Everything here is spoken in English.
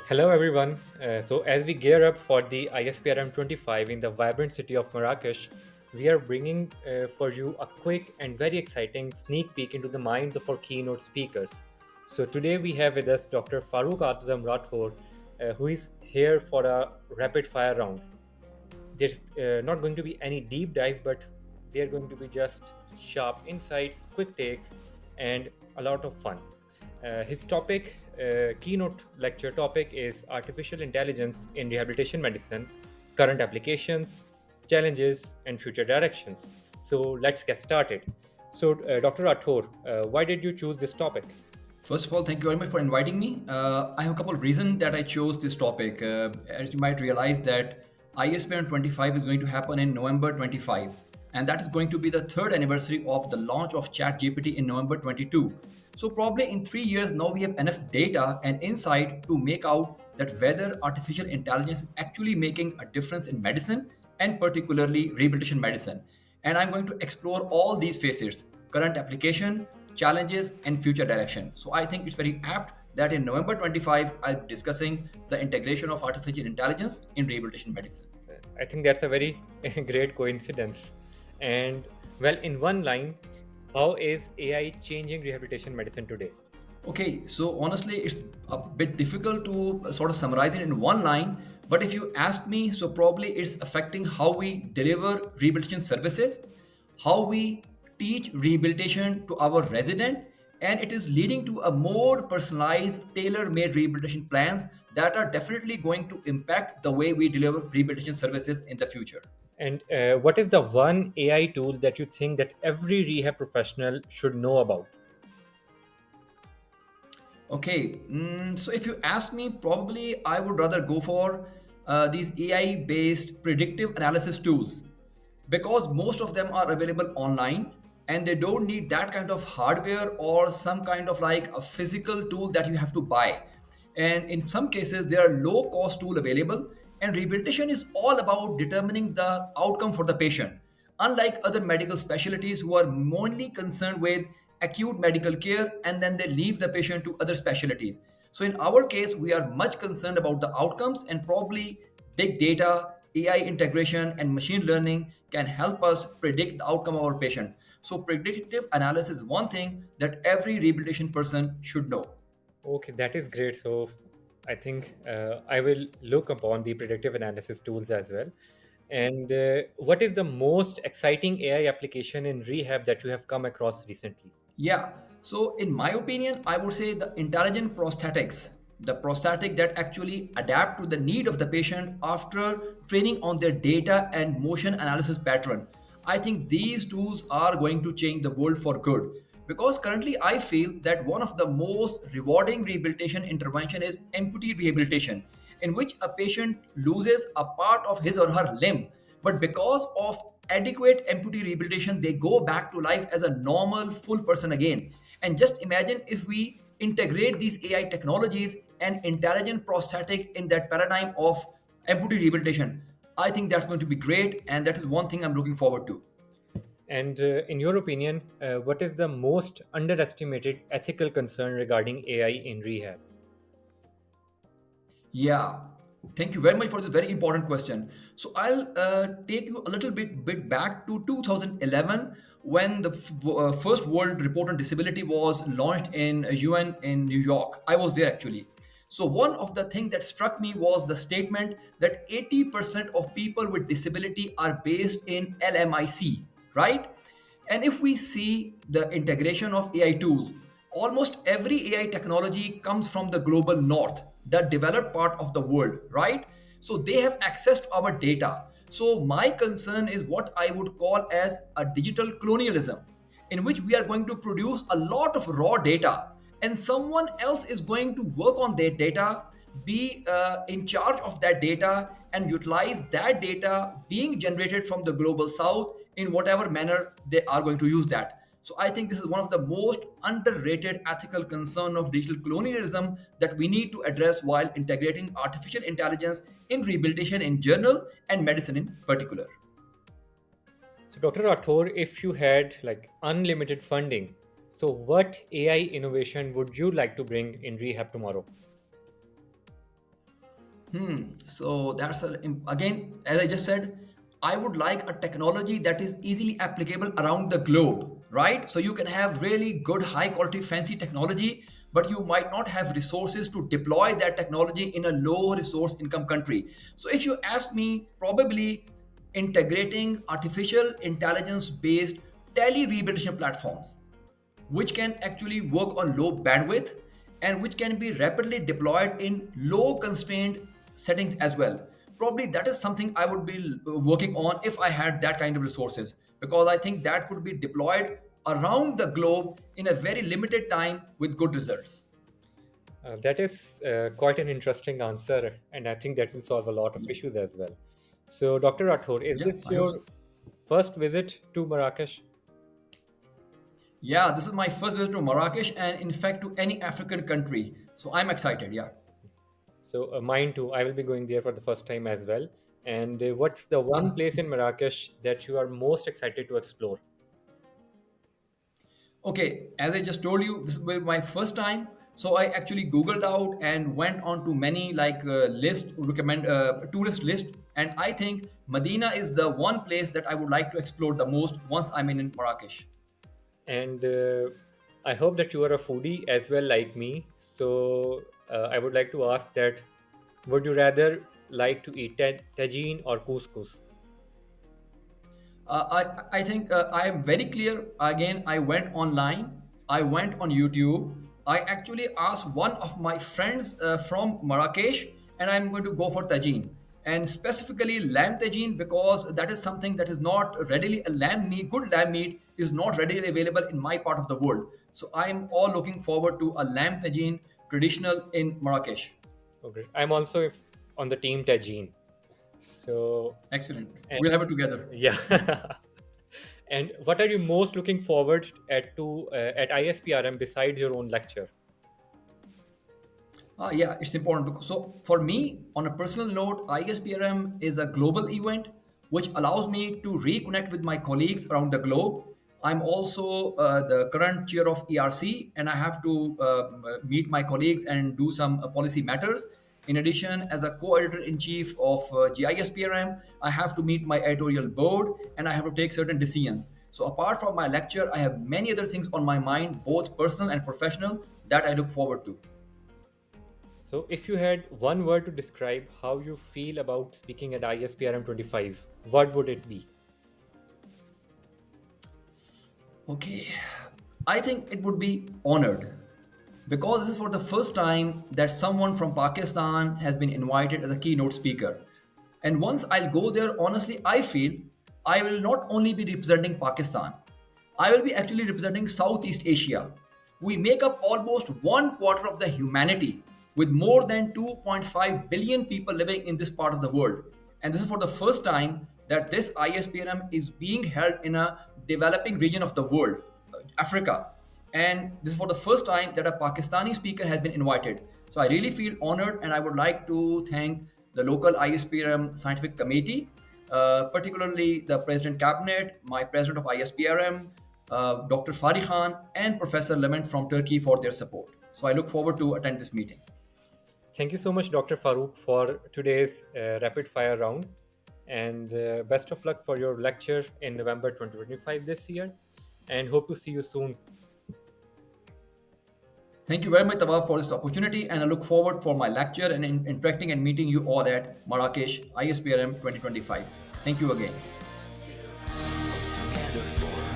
Hello, everyone. As we gear up for the ISPRM 25 in the vibrant city of Marrakech, we are bringing for you a quick and very exciting sneak peek into the minds of our keynote speakers. So, today we have with us Dr. Farooq Azam Rathore, who is here for a rapid fire round. There's not going to be any deep dive, but they're going to be just sharp insights, quick takes, and a lot of fun. His keynote lecture topic is artificial intelligence in rehabilitation medicine, current applications, challenges, and future directions. So let's get started. Dr. Rathore, why did you choose this topic? First of all, thank you very much for inviting me. I have a couple of reasons that I chose this topic. As you might realize that ISPRM 25 is going to happen in November 25, and that is going to be the third anniversary of the launch of ChatGPT in November 22. So probably in 3 years now we have enough data and insight to make out that whether artificial intelligence is actually making a difference in medicine and particularly rehabilitation medicine. And I'm going to explore all these facets: current application, challenges, and future direction. So I think it's very apt that in November 25, I'll be discussing the integration of artificial intelligence in rehabilitation medicine. I think that's a very great coincidence. And well, in one line, how is AI changing rehabilitation medicine today? Okay, so honestly, it's a bit difficult to sort of summarize it in one line. But if you ask me, so probably it's affecting how we deliver rehabilitation services, how we teach rehabilitation to our resident, and it is leading to a more personalized, tailor-made rehabilitation plans that are definitely going to impact the way we deliver rehabilitation services in the future. And what is the one AI tool that you think that every rehab professional should know about? Okay, so if you ask me, probably I would rather go for these AI based predictive analysis tools because most of them are available online and they don't need that kind of hardware or some kind of like a physical tool that you have to buy. And in some cases, there are low cost tool available, and rehabilitation is all about determining the outcome for the patient. Unlike other medical specialties who are mainly concerned with acute medical care and then they leave the patient to other specialties. So in our case, we are much concerned about the outcomes, and probably big data, AI integration, and machine learning can help us predict the outcome of our patient. So predictive analysis is one thing that every rehabilitation person should know. Okay, that is great. So I think I will look upon the predictive analysis tools as well. And what is the most exciting AI application in rehab that you have come across recently? Yeah. So, in my opinion, I would say the intelligent prosthetics, the prosthetic that actually adapt to the need of the patient after training on their data and motion analysis pattern. I think these tools are going to change the world for good. Because currently, I feel that one of the most rewarding rehabilitation intervention is amputee rehabilitation, in which a patient loses a part of his or her limb, but because of adequate amputee rehabilitation, they go back to life as a normal, full person again. And just imagine if we integrate these AI technologies and intelligent prosthetic in that paradigm of amputee rehabilitation. I think that's going to be great, and that is one thing I'm looking forward to. And in your opinion, what is the most underestimated ethical concern regarding AI in rehab? Yeah, thank you very much for this very important question. So I'll take you a little bit back to 2011 when the first World Report on Disability was launched in UN in New York. I was there actually. So one of the things that struck me was the statement that 80% of people with disability are based in LMIC, right? And if we see the integration of AI tools, almost every AI technology comes from the global north, the developed part of the world, right? So they have access to our data. So my concern is what I would call as a digital colonialism, in which we are going to produce a lot of raw data and someone else is going to work on that data, be in charge of that data, and utilize that data being generated from the global south in whatever manner they are going to use that. So I think this is one of the most underrated ethical concern of digital colonialism that we need to address while integrating artificial intelligence in rehabilitation in general and medicine in particular. So, Dr. Rathore, if you had like unlimited funding, so what AI innovation would you like to bring in rehab tomorrow? So that's again, as I just said, I would like a technology that is easily applicable around the globe, right? So you can have really good, high quality, fancy technology, but you might not have resources to deploy that technology in a low resource income country. So if you ask me, probably integrating artificial intelligence based tele rehabilitation platforms which can actually work on low bandwidth and which can be rapidly deployed in low constrained settings as well. Probably that is something I would be working on if I had that kind of resources, because I think that could be deployed around the globe in a very limited time with good results. That is quite an interesting answer, and I think that will solve a lot of issues as well. So, Dr. Rathore, is Yeah, this I hope. your first visit to Marrakesh? Yeah, this is my first visit to Marrakech and in fact to any African country. So I'm excited. Yeah. So, mine too. I will be going there for the first time as well. And what's the one place in Marrakesh that you are most excited to explore? Okay, as I just told you, this will be my first time. So I actually Googled out and went on to many like list recommend tourist list, and I think Medina is the one place that I would like to explore the most once I'm in Marrakesh. And I hope that you are a foodie as well, like me. So, I would like to ask that would you rather like to eat tagine or couscous? I think I am very clear. Again, I went online. I went on YouTube. I actually asked one of my friends from Marrakesh, and I'm going to go for tagine, and specifically lamb tagine, because that is something that is not readily a lamb meat. Good lamb meat is not readily available in my part of the world. So I'm all looking forward to a lamb tagine traditional in Marrakesh. Okay. I'm also on the team tagine. So, Excellent. and We'll have it together. yeah. And what are you most looking forward at ISPRM besides your own lecture? Yeah, it's important because so for me, on a personal note, ISPRM is a global event which allows me to reconnect with my colleagues around the globe. I'm also the current chair of ERC, and I have to meet my colleagues and do some policy matters. In addition, as a co-editor in chief of GISPRM, I have to meet my editorial board and I have to take certain decisions. So apart from my lecture, I have many other things on my mind, both personal and professional, that I look forward to. So, if you had one word to describe how you feel about speaking at ISPRM 25, what would it be? Okay, I think it would be honored because this is for the first time that someone from Pakistan has been invited as a keynote speaker. And once I'll go there, honestly, I feel I will not only be representing Pakistan, I will be actually representing Southeast Asia. We make up almost one quarter of the humanity with more than 2.5 billion people living in this part of the world. And this is for the first time that this ISPRM is being held in a developing region of the world, Africa. And this is for the first time that a Pakistani speaker has been invited. So I really feel honored, and I would like to thank the local ISPRM scientific committee, particularly the President Cabinet, my President of ISPRM, Dr. Fari Khan, and Professor Levent from Turkey for their support. So I look forward to attend this meeting. Thank you so much, Dr. Farooq, for today's rapid fire round. And best of luck for your lecture in November 2025 this year. And hope to see you soon. Thank you very much, Tawaf, for this opportunity, and I look forward for my lecture and interacting and meeting you all at Marrakech ISPRM 2025. Thank you again. Together for